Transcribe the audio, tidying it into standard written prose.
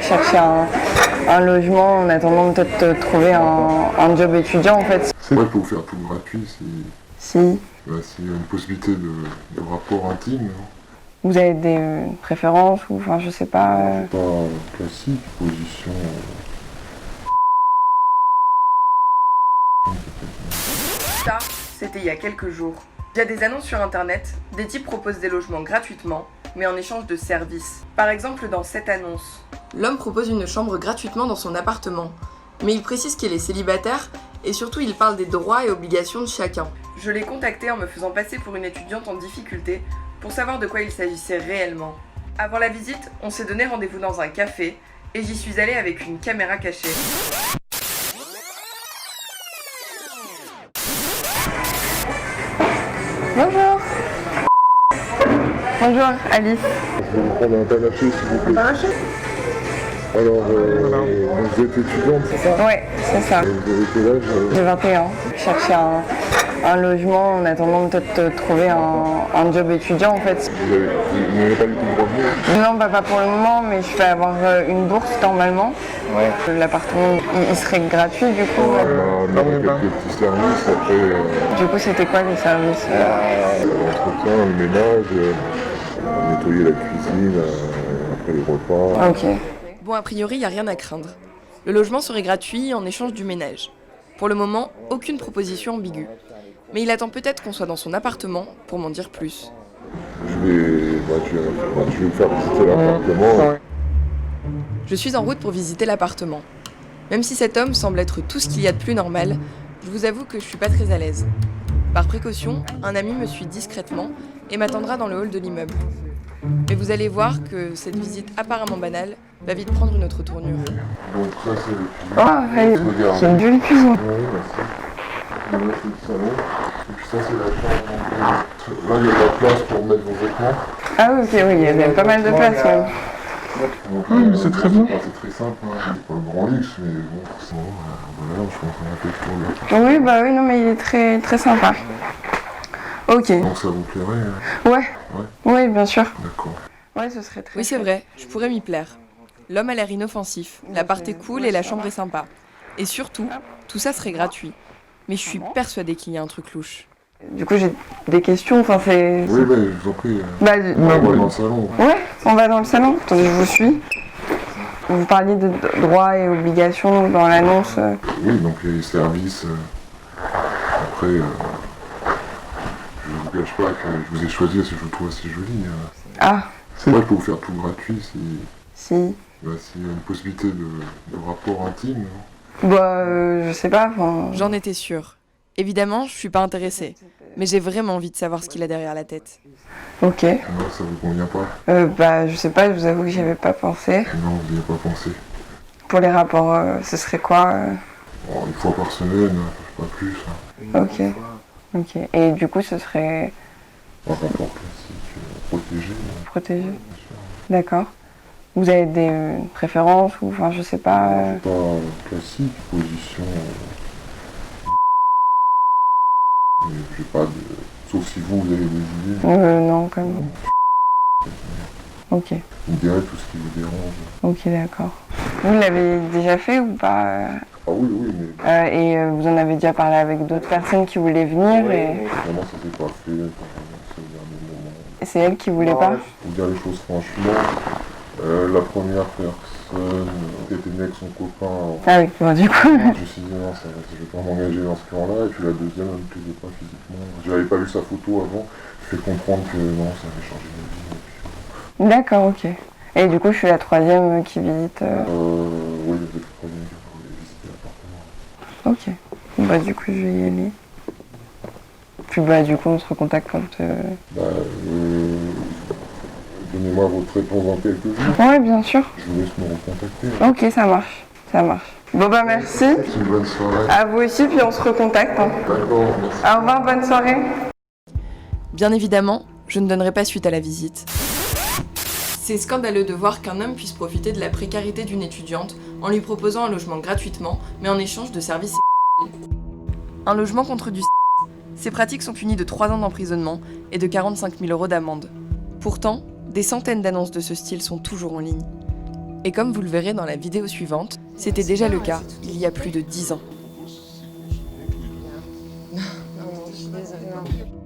chercher un logement en attendant peut-être de trouver un job étudiant en fait. Ouais, pour faire tout gratuit, Si. S'il y a une possibilité de rapport intime. Hein. Vous avez des préférences ou enfin je sais pas. C'est pas classique, position. Ça, c'était il y a quelques jours. Via des annonces sur internet, des types proposent des logements gratuitement, mais en échange de services. Par exemple, dans cette annonce, l'homme propose une chambre gratuitement dans son appartement, mais il précise qu'il est célibataire et surtout il parle des droits et obligations de chacun. Je l'ai contacté en me faisant passer pour une étudiante en difficulté pour savoir de quoi il s'agissait réellement. Avant la visite, on s'est donné rendez-vous dans un café et j'y suis allée avec une caméra cachée. Bonjour. Bonjour Alice. Je vais vous prendre un panaché s'il vous plaît. Alors, vous êtes étudiante, c'est ça? Ouais, c'est ça. Et vous avez quel âge? J'ai 21. Je cherchais un logement en attendant peut-être de trouver un job étudiant en fait. Vous n'avez pas du tout de revenus? Non, pas pour le moment, mais je vais avoir une bourse normalement. Ouais. L'appartement, il serait gratuit du coup. On a quelques petits services, après Du coup, c'était quoi les services l'entretien, le ménage, nettoyer la cuisine, après les repas. Ok. Bon, a priori, il n'y a rien à craindre. Le logement serait gratuit en échange du ménage. Pour le moment, aucune proposition ambiguë. Mais il attend peut-être qu'on soit dans son appartement pour m'en dire plus. Je vais vous faire visiter l'appartement. Je suis en route pour visiter l'appartement. Même si cet homme semble être tout ce qu'il y a de plus normal, je vous avoue que je suis pas très à l'aise. Par précaution, un ami me suit discrètement et m'attendra dans le hall de l'immeuble. Mais vous allez voir que cette visite apparemment banale va vite prendre une autre tournure. Donc ça c'est le cuisine. Ah, Regarde. c'est une jolie cuisine. Oui, merci. Là c'est le salon. Et puis ça c'est la chambre. Là il y a de la place pour mettre vos vêtements. Ah oui, ok, oui, il y avait pas mal de place même. Oui, c'est très bien. C'est très simple. Hein. C'est pas le grand luxe, mais bon, forcément, voilà, je pense qu'on a fait le tour de la. Oui, bah oui, non, mais il est très, très sympa. Ok. Donc ça vous plairait? Ouais. Oui, bien sûr. D'accord. Ouais, ce serait très. Oui, c'est vrai, je pourrais m'y plaire. L'homme a l'air inoffensif, l'appart est cool et la chambre est sympa. Et surtout, tout ça serait gratuit. Mais je suis persuadée qu'il y a un truc louche. Du coup, j'ai des questions. Enfin, c'est. Oui, bah, je vous en prie. Bah, On va dans le salon. ouais, on va dans le salon. Attendez, je vous suis. Vous parliez de droits et obligations dans l'annonce. Oui, donc les services. Après, je ne vous cache pas que je vous ai choisi parce que je vous trouve assez joli. Ah, Ouais, pour vous faire tout gratuit, si. s'il y a une possibilité de rapport intime. Bah, je sais pas. Enfin. J'en étais sûre. Évidemment, je suis pas intéressée. Mais j'ai vraiment envie de savoir ce qu'il a derrière la tête. Ok. Non, ça vous convient pas? Bah, je sais pas. Je vous avoue que j'y avais pas pensé. Non, vous n'y avez pas pensé. Pour les rapports, ce serait quoi Bon, une fois par semaine, pas plus. Hein. Ok. Ok. Et du coup, ce serait Un rapport classique, protégé. protégé. Bien sûr. D'accord. Vous avez des préférences ou enfin, je sais pas. C'est pas classique, position. J'ai pas de. Sauf si vous avez des idées. Non, quand même. Ok. Vous me direz tout ce qui vous dérange. Ok, d'accord. Vous l'avez déjà fait ou pas Ah oui, oui, mais Et vous en avez déjà parlé avec d'autres personnes qui voulaient venir et vraiment ça s'est pas fait. C'est au dernier moment. c'est elles qui voulaient pas. Pour dire les choses franchement, la première personne était venue avec son copain. Ah oui, bon, du coup. Je me suis dit non, je vais pas m'engager dans ce plan-là. Et puis la deuxième, elle me plaisait pas physiquement. J'avais pas vu sa photo avant. Je fais comprendre que non, ça avait changé ma vie. D'accord, ok. Et du coup, je suis la troisième qui visite. Oui, vous êtes le premier qui voulait visiter l'appartement. Ok. Bah du coup, je vais y aller. Puis bah du coup, on se recontacte quand. Donnez-moi votre réponse dans quelques jours. Ouais, bien sûr. Je vous laisse me recontacter. Ok, ça marche. Ça marche. Bon bah merci. C'est une bonne soirée. À vous aussi, puis on se recontacte. Hein. D'accord, merci. Au revoir, bonne soirée. Bien évidemment, je ne donnerai pas suite à la visite. C'est scandaleux de voir qu'un homme puisse profiter de la précarité d'une étudiante en lui proposant un logement gratuitement, mais en échange de services sexuels. Un logement contre du Ces pratiques sont punies de 3 ans d'emprisonnement et de 45 000 € d'amende. Pourtant, des centaines d'annonces de ce style sont toujours en ligne. Et comme vous le verrez dans la vidéo suivante, c'était déjà le cas il y a plus de 10 ans. Non, je suis désolée.